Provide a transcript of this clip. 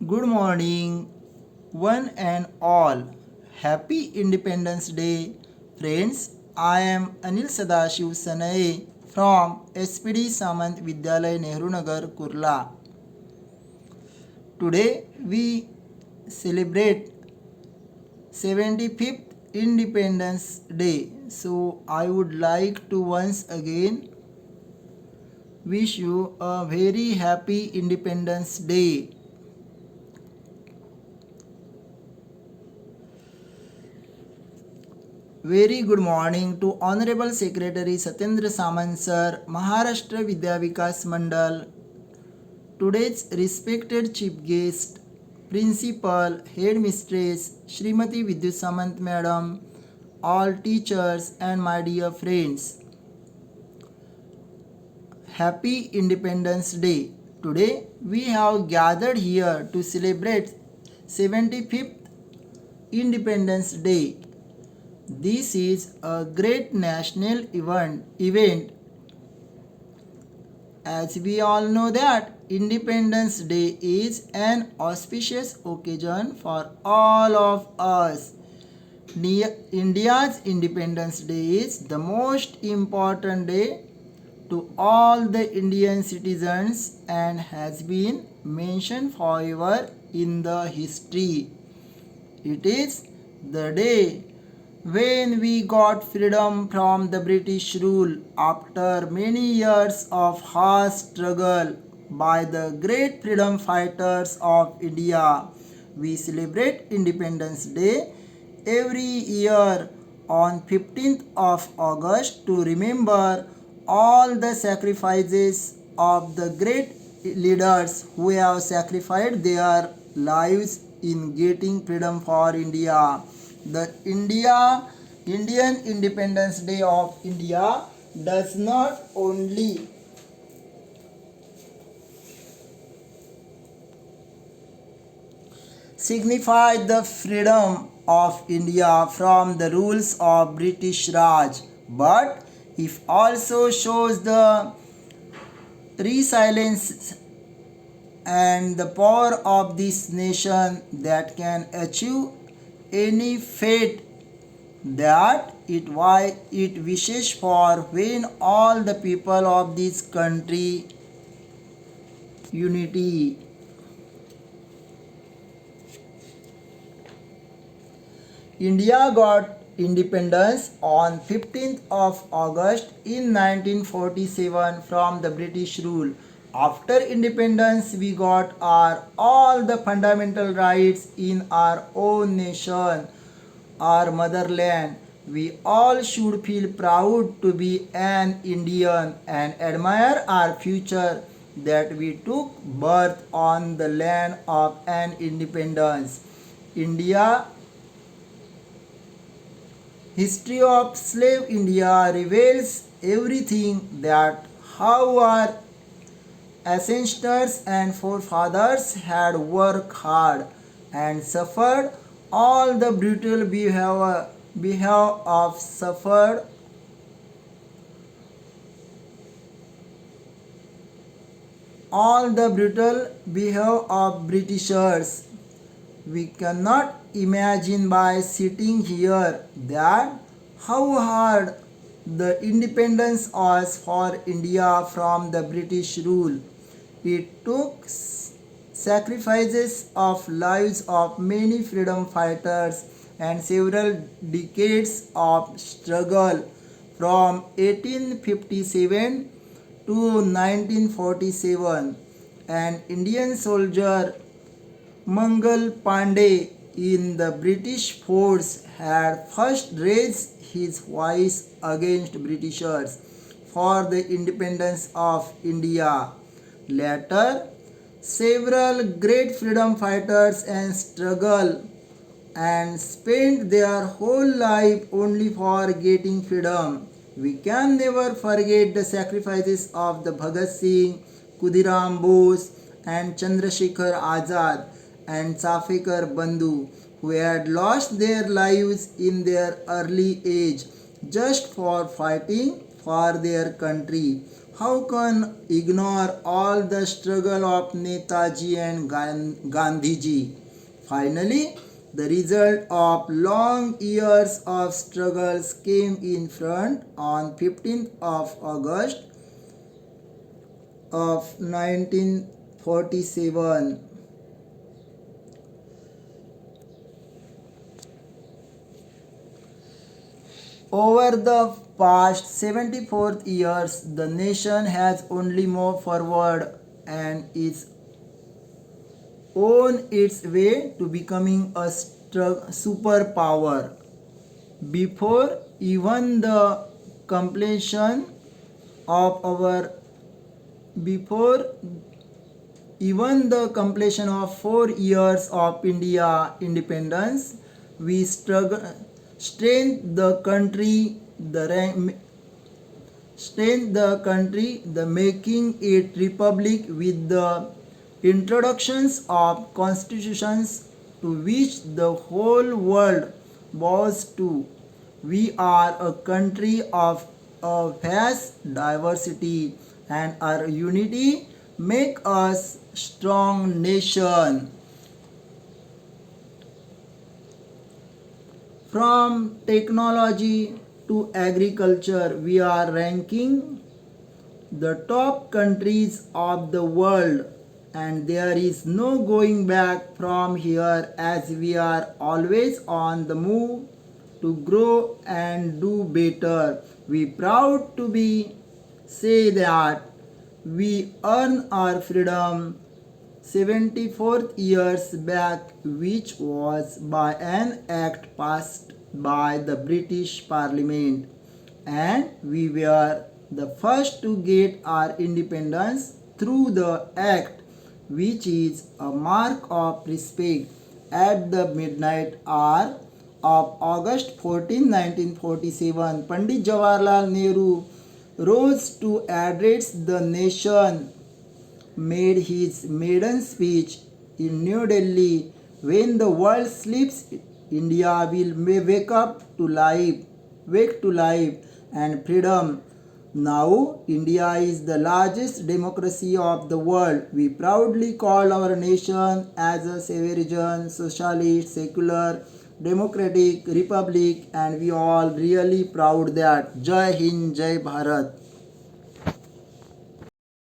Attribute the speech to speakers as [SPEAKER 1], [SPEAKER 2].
[SPEAKER 1] Good morning, one and all. Happy Independence Day, friends. I am Anil Sadashiv Sanae from SPD Samant Vidyalay Nehru Nagar, Kurla. Today we celebrate 75th Independence Day. So I would like to once again wish you a very happy Independence Day. Very good morning to Honorable Secretary Satyendra Samant Sir, Maharashtra Vidya Vikas Mandal. Today's respected chief guest, Principal, Headmistress, Srimati Vidyut Samant Madam, all teachers and my dear friends. Happy Independence Day. Today we have gathered here to celebrate 75th Independence Day. This is a great national event. As we all know that Independence Day is an auspicious occasion for all of us. India's Independence Day is the most important day to all the Indian citizens and has been mentioned forever in the history. It is the day when we got freedom from the British rule after many years of hard struggle by the great freedom fighters of India. We celebrate Independence Day every year on 15th of August to remember all the sacrifices of the great leaders who have sacrificed their lives in getting freedom for India. The Indian Independence Day of India does not only signify the freedom of India from the rules of British Raj, but it also shows the resilience and the power of this nation that can achieve any fate that it wishes for when all the people of this country unity. India got independence on 15th of August in 1947 from the British rule. After independence, we got all the fundamental rights in our own nation, our motherland. We all should feel proud to be an Indian and admire our future that we took birth on the land of an independence. India History of slave India reveals everything that how our ancestors and forefathers had worked hard and suffered all the brutal behavior of suffered all the brutal behavior of Britishers. We cannot imagine by sitting here that how hard the independence was for India from the British rule. It took sacrifices of lives of many freedom fighters and several decades of struggle from 1857 to 1947. An Indian soldier Mangal Pandey in the British force had first raised his voice against Britishers for the independence of India. Later, several great freedom fighters and struggle and spent their whole life only for getting freedom. We can never forget the sacrifices of the Bhagat Singh, Khudiram Bose, and Chandrasekhar Azad and Safekar Bandhu, who had lost their lives in their early age just for fighting for their country. How can ignore all the struggle of Netaji and Gandhiji? Finally, the result of long years of struggles came in front on 15th of August of 1947. Over the past 74 years, the nation has only moved forward and is on its way to becoming a superpower. Before even the completion of our before even the completion of 4 years of India independence, we strengthened the country, the making it republic with the introductions of constitutions to which the whole world bows to. We are a country of a vast diversity, and our unity make us strong nation. From technology to agriculture, we are ranking the top countries of the world, and there is no going back from here as we are always on the move to grow and do better. We proud to be say that we earn our freedom 74 years back, which was by an act passed by the British Parliament, and we were the first to get our independence through the act, which is a mark of respect. At the midnight hour of August 14, 1947, Pandit Jawaharlal Nehru rose to address the nation, made his maiden speech in New Delhi. When the world sleeps, India will wake to life and freedom. Now, India is the largest democracy of the world. We proudly call our nation as a sovereign, socialist, secular, democratic republic, and we all really proud that. Jai Hind, Jai Bharat.